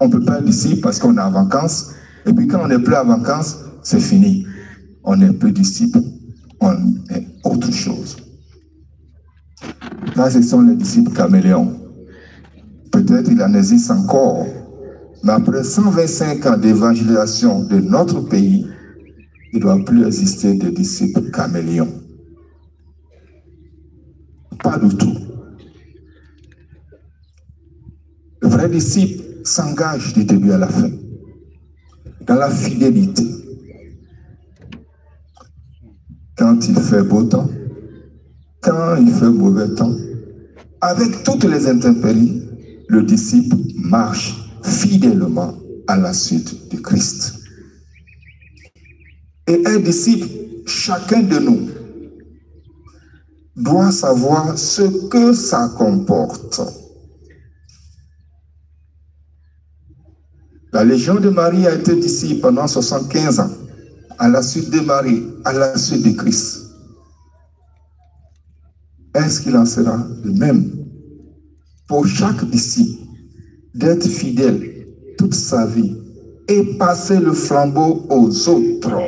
On ne peut pas être disciple parce qu'on est en vacances. Et puis quand on n'est plus en vacances, c'est fini. On n'est plus disciple. On est autre chose. Là, ce sont les disciples caméléons. Peut-être il en existe encore. Mais après 125 ans d'évangélisation de notre pays, il ne doit plus exister de disciples caméléons. Pas du tout. Le vrai disciple s'engage du début à la fin, dans la fidélité. Quand il fait beau temps, quand il fait mauvais temps, avec toutes les intempéries, le disciple marche fidèlement à la suite du Christ. Et un disciple, chacun de nous, doit savoir ce que ça comporte. La Légion de Marie a été disciple pendant 75 ans, à la suite de Marie, à la suite de Christ. Est-ce qu'il en sera de même pour chaque disciple d'être fidèle toute sa vie et passer le flambeau aux autres?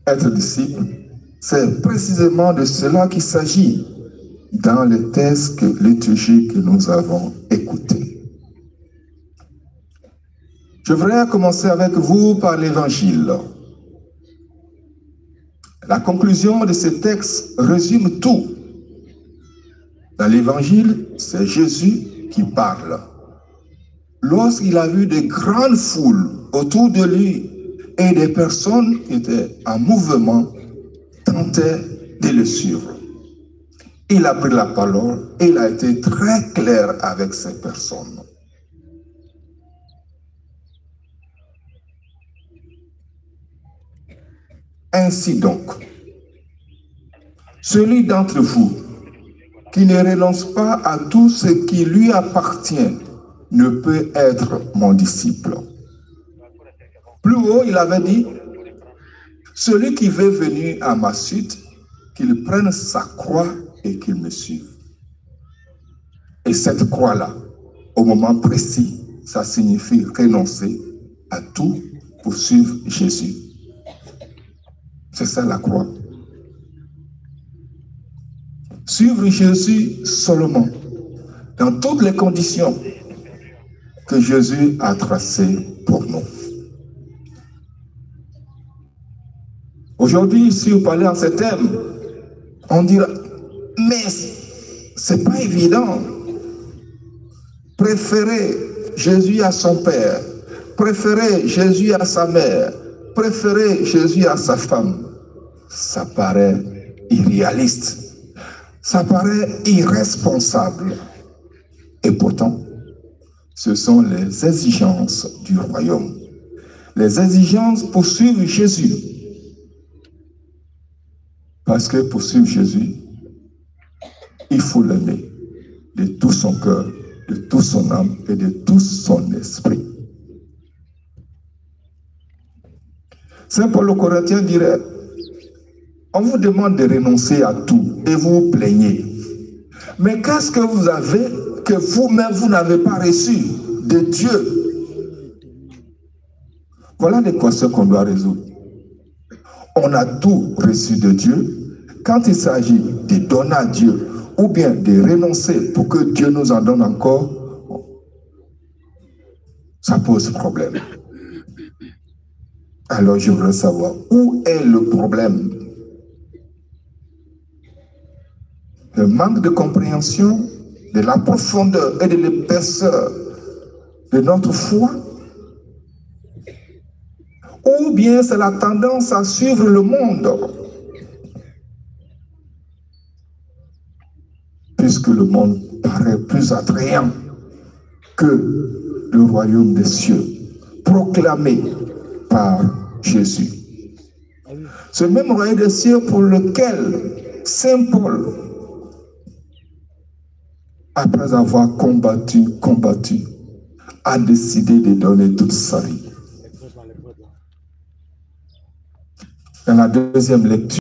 Être disciple, c'est précisément de cela qu'il s'agit dans les textes liturgiques que nous avons écoutés. Je voudrais commencer avec vous par l'Évangile. La conclusion de ce texte résume tout. Dans l'Évangile, c'est Jésus qui parle. Lorsqu'il a vu de grandes foules autour de lui et des personnes qui étaient en mouvement, tentaient de le suivre. Il a pris la parole et il a été très clair avec ces personnes. Ainsi donc, celui d'entre vous qui ne renonce pas à tout ce qui lui appartient ne peut être mon disciple. Plus haut, il avait dit, celui qui veut venir à ma suite, qu'il prenne sa croix et qu'il me suive. Et cette croix-là, au moment précis, ça signifie renoncer à tout pour suivre Jésus. C'est ça la croix. Suivre Jésus seulement, dans toutes les conditions que Jésus a tracées pour nous. Aujourd'hui, si vous parlez en ce thème, on dira, mais c'est pas évident. Préférer Jésus à son père, préférer Jésus à sa mère, préférer Jésus à sa femme, ça paraît irréaliste, ça paraît irresponsable. Et pourtant, ce sont les exigences du royaume, les exigences pour suivre Jésus. Parce que pour suivre Jésus, il faut l'aimer de tout son cœur, de toute son âme et de tout son esprit. Saint Paul aux Corinthiens dirait, on vous demande de renoncer à tout et vous vous plaignez. Mais qu'est-ce que vous avez que vous-même vous n'avez pas reçu de Dieu? Voilà l'équation qu'on doit résoudre. On a tout reçu de Dieu. Quand il s'agit de donner à Dieu ou bien de renoncer pour que Dieu nous en donne encore, ça pose problème. Alors je voudrais savoir où est le problème. Le manque de compréhension de la profondeur et de l'épaisseur de notre foi, ou bien c'est la tendance à suivre le monde, puisque le monde paraît plus attrayant que le royaume des cieux, proclamé par Jésus. Ce même royaume des cieux pour lequel Saint Paul, après avoir combattu, a décidé de donner toute sa vie. Dans la deuxième lecture,